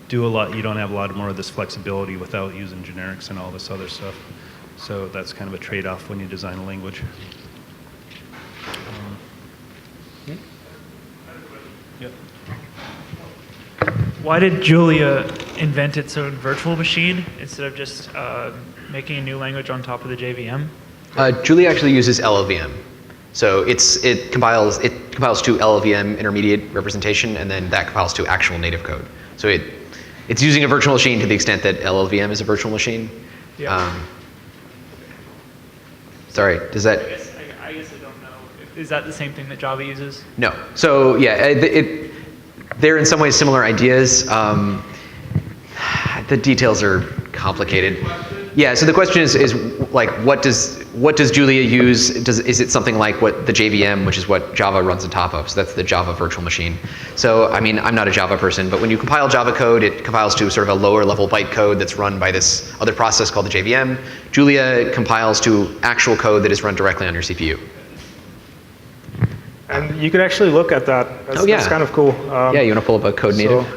Speaker 8: do a lot. You don't have a lot more of this flexibility without using generics and all this other stuff. So that's kind of a trade-off when you design a language. Yep.
Speaker 9: Why did Julia invent its own virtual machine instead of just making a new language on top of the JVM?
Speaker 1: Julia actually uses LLVM. So it compiles to LLVM intermediate representation, and then that compiles to actual native code. So it's using a virtual machine to the extent that LLVM is a virtual machine.
Speaker 9: Yeah.
Speaker 1: Sorry, does that?
Speaker 9: I guess I don't know. Is that the same thing that Java uses?
Speaker 1: No. So yeah, they're in some ways similar ideas. The details are complicated. Yeah. So the question is like, what does Julia use? Is it something like what the JVM, which is what Java runs on top of? So that's the Java virtual machine. So I mean, I'm not a Java person, but when you compile Java code, it compiles to sort of a lower level bytecode that's run by this other process called the JVM. Julia compiles to actual code that is run directly on your CPU.
Speaker 3: And you could actually look at that. That's kind of cool.
Speaker 1: Yeah, you want to pull up a code native?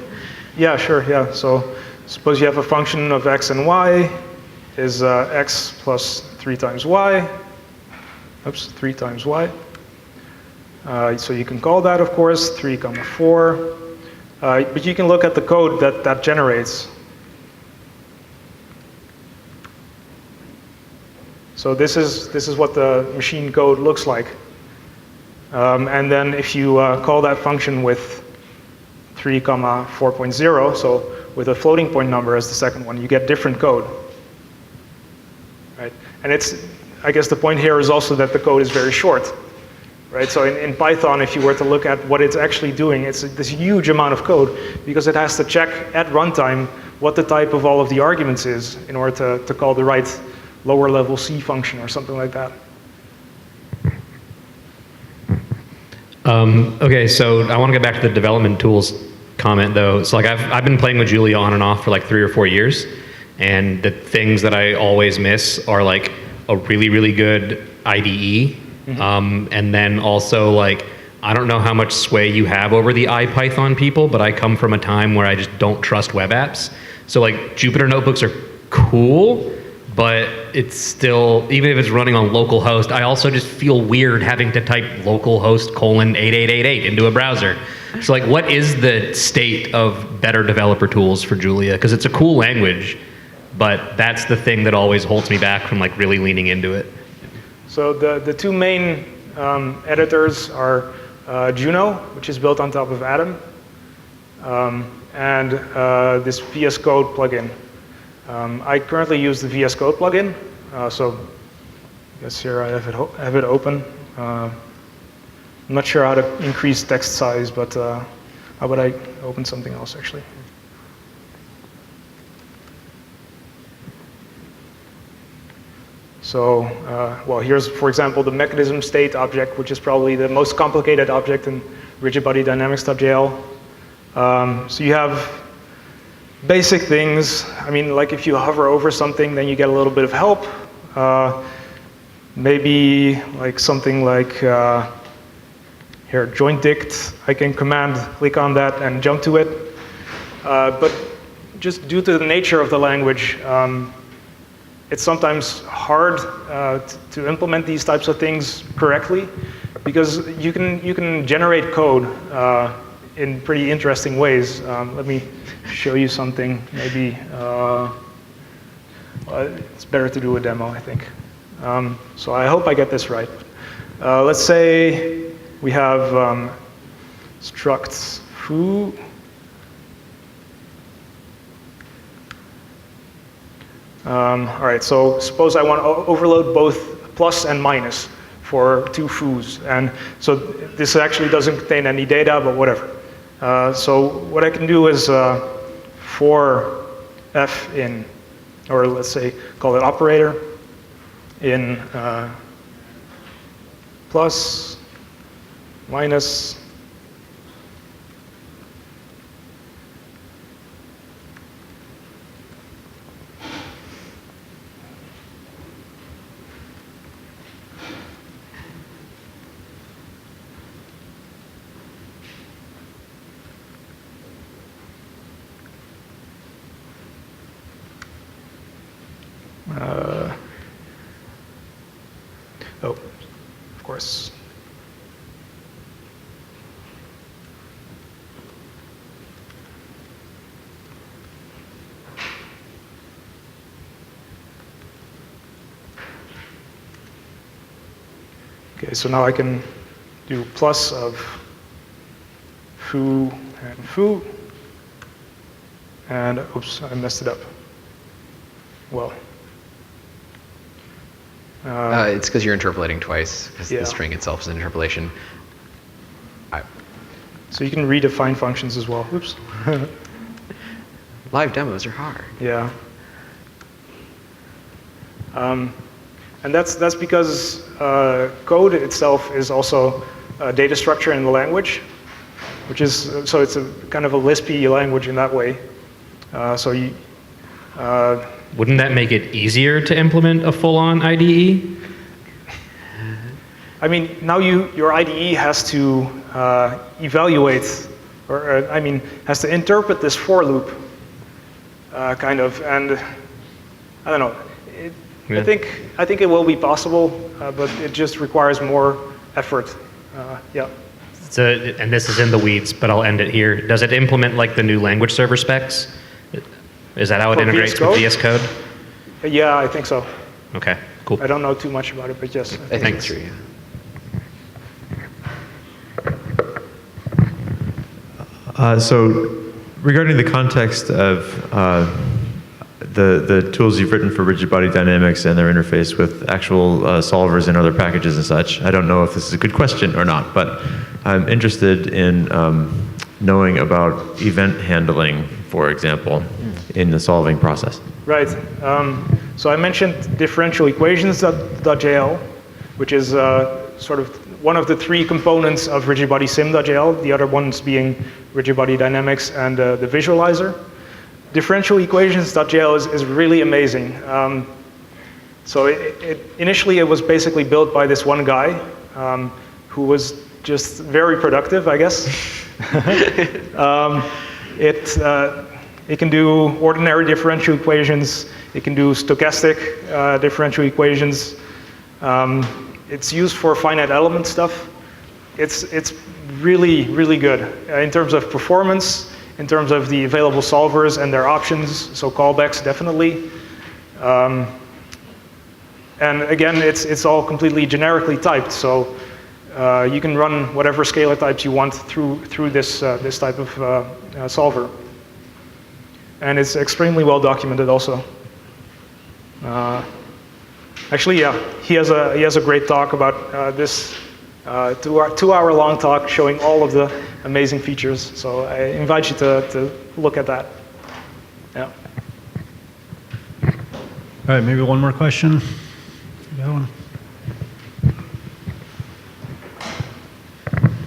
Speaker 3: Yeah, sure. Yeah. So suppose you have a function of x and y is x plus 3 times y. Oops, 3 times y. So you can call that, of course, 3, 4. But you can look at the code that generates. So this is what the machine code looks like. And then if you call that function with 3, 4.0, so with a floating point number as the second one, you get different code. Right? And I guess the point here is also that the code is very short. Right? So in Python, if you were to look at what it's actually doing, it's this huge amount of code because it has to check at runtime what the type of all of the arguments is in order to call the right lower level C function or something like that.
Speaker 10: Okay, so I want to get back to the development tools comment though. So like I've been playing with Julia on and off for like 3 or 4 years, and the things that I always miss are like a really, really good IDE, and then also like I don't know how much sway you have over the IPython people, but I come from a time where I just don't trust web apps. So like Jupyter notebooks are cool, but it's still, even if it's running on localhost, I also just feel weird having to type localhost :8888 into a browser. So like, what is the state of better developer tools for Julia? Because it's a cool language, but that's the thing that always holds me back from like really leaning into it.
Speaker 3: So the two main editors are Juno, which is built on top of Atom, and this VS Code plugin. I currently use the VS Code plugin, so I guess here I have it open. I'm not sure how to increase text size, but how about I open something else actually? So, well, here's, for example, the mechanism state object, which is probably the most complicated object in RigidBodyDynamics.jl. So you have basic things. I mean, like if you hover over something, then you get a little bit of help. Maybe like something like, here, joint dict. I can command click on that and jump to it. But just due to the nature of the language, it's sometimes hard to implement these types of things correctly, because you can generate code in pretty interesting ways. Let me show you something. Maybe it's better to do a demo, I think. So I hope I get this right. Let's say we have structs foo. All right, so suppose I want to overload both plus and minus for two foos. And so this actually doesn't contain any data, but whatever. So what I can do is for f in, or let's say call it operator, in plus, minus, oh, of course. Okay, so now I can do plus of foo and foo. And oops, I messed it up. Well.
Speaker 1: It's because you're interpolating twice, because
Speaker 3: Yeah.
Speaker 1: the string itself is an interpolation.
Speaker 3: So you can redefine functions as well. Oops.
Speaker 1: Live demos are hard.
Speaker 3: Yeah. And that's because code itself is also a data structure in the language, which is, so it's a kind of a Lispy language in that way. So you,
Speaker 10: Wouldn't that make it easier to implement a full-on IDE?
Speaker 3: I mean, now your IDE has to evaluate, or I mean, has to interpret this for loop, kind of, and I don't know.
Speaker 10: Yeah.
Speaker 3: I think it will be possible, but it just requires more effort. Yeah.
Speaker 10: So, and this is in the weeds, but I'll end it here. Does it implement like the new language server specs? Is that how it
Speaker 3: For
Speaker 10: integrates
Speaker 3: VS Code?
Speaker 10: with VS Code?
Speaker 3: Yeah, I think so.
Speaker 10: Okay, cool.
Speaker 3: I don't know too much about it, but yes.
Speaker 1: I think it's true, yeah.
Speaker 11: So regarding the context of the tools you've written for Rigid Body Dynamics and their interface with actual solvers and other packages and such, I don't know if this is a good question or not, but I'm interested in knowing about event handling, for example, in the solving process.
Speaker 3: Right. So I mentioned Differential Equations.jl, which is sort of one of the three components of RigidBodySym.jl, the other ones being Rigid Body Dynamics and the visualizer. Differential Equations.jl is really amazing. So initially it was basically built by this one guy who was it It can do ordinary differential equations. It can do stochastic differential equations. It's used for finite element stuff. It's really, really good in terms of performance, in terms of the available solvers and their options, so callbacks definitely. And again, it's all completely generically typed, so you can run whatever scalar types you want through this type of solver. And it's extremely well documented also. Actually, yeah, he has a great talk about this 2-hour-long talk showing all of the amazing features. So I invite you to look at that. Yeah.
Speaker 8: All right, maybe one more question. You got one?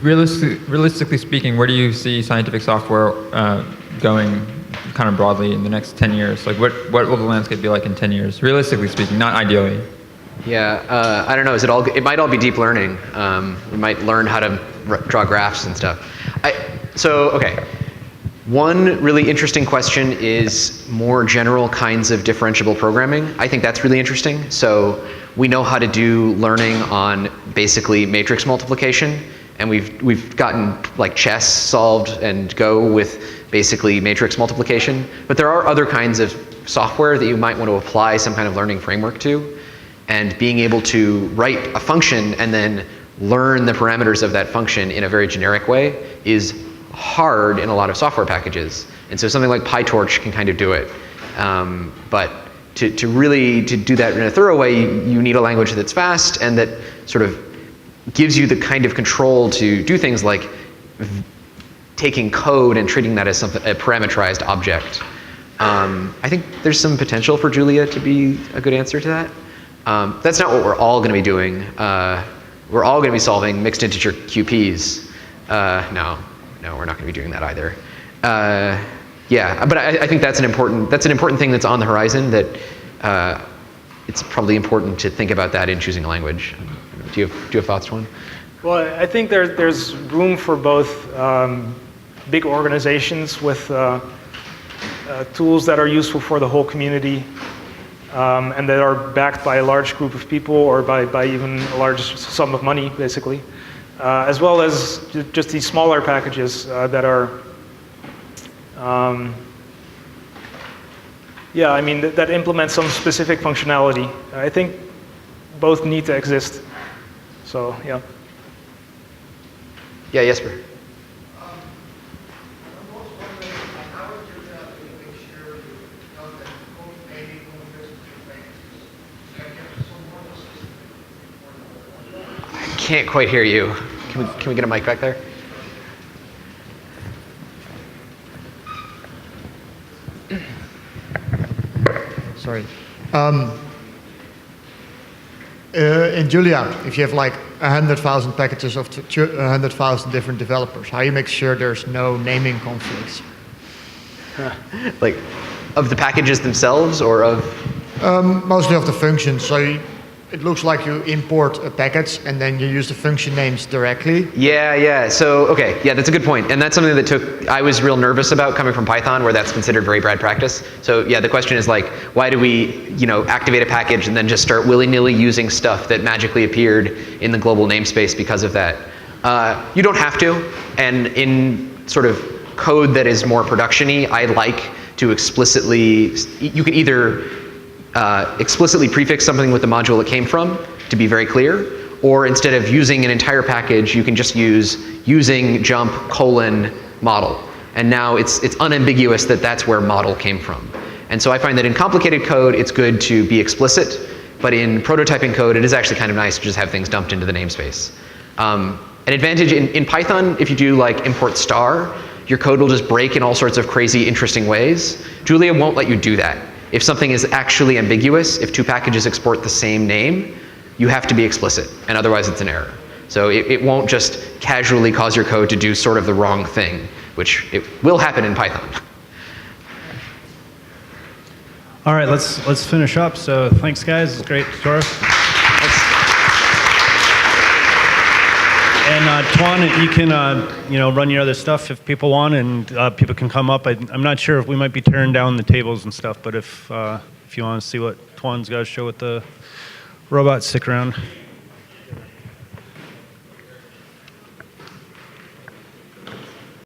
Speaker 12: Realistically speaking, where do you see scientific software going kind of broadly in the next 10 years? Like what will the landscape be like in 10 years? Realistically speaking, not ideally.
Speaker 1: Yeah, I don't know. It might all be deep learning. We might learn how to draw graphs and stuff. Okay. One really interesting question is more general kinds of differentiable programming. I think that's really interesting. So we know how to do learning on basically matrix multiplication, and we've gotten like chess solved and Go with basically matrix multiplication. But there are other kinds of software that you might want to apply some kind of learning framework to, and being able to write a function and then learn the parameters of that function in a very generic way is hard in a lot of software packages. And so something like PyTorch can kind of do it. But to really do that in a thorough way, you need a language that's fast and that sort of gives you the kind of control to do things like taking code and treating that as a parameterized object. I think there's some potential for Julia to be a good answer to that. That's not what we're all going to be doing. We're all going to be solving mixed integer QPs. No, we're not going to be doing that either. Yeah, but I think that's an important thing that's on the horizon. That it's probably important to think about that in choosing a language. Do you have thoughts, Twan?
Speaker 3: Well, I think there's room for both big organizations with tools that are useful for the whole community. And that are backed by a large group of people or by even a large sum of money, basically. As well as just these smaller packages that are, that implement some specific functionality. I think both need to exist. So, yeah.
Speaker 1: Yeah, Jesper. Can't quite hear you. Can we get a mic back there?
Speaker 13: Sorry. In Julia, if you have like 100,000 packages of 100,000 different developers, how you make sure there's no naming conflicts?
Speaker 1: Like, of the packages themselves, or of?
Speaker 13: Mostly of the functions. So it looks like you import a package and then you use the function names directly.
Speaker 1: Yeah. So, okay, yeah, that's a good point. And that's something that I was real nervous about coming from Python, where that's considered very bad practice. So yeah, the question is like, why do we, activate a package and then just start willy-nilly using stuff that magically appeared in the global namespace because of that? You don't have to. And in sort of code that is more production-y, I like to explicitly, you can either explicitly prefix something with the module it came from to be very clear, or instead of using an entire package, you can just use using jump : model. And now it's unambiguous that that's where model came from. And so I find that in complicated code, it's good to be explicit, but in prototyping code, it is actually kind of nice to just have things dumped into the namespace. An advantage in Python, if you do like import star, your code will just break in all sorts of crazy, interesting ways. Julia won't let you do that. If something is actually ambiguous, if two packages export the same name, you have to be explicit, and otherwise it's an error. So it won't just casually cause your code to do sort of the wrong thing, which it will happen in Python.
Speaker 8: All right, let's finish up. So thanks, guys. It's great tutorial. And Twan, you can run your other stuff if people want, and people can come up. I'm not sure if we might be tearing down the tables and stuff, but if you want to see what Twan's got to show with the robots, stick around.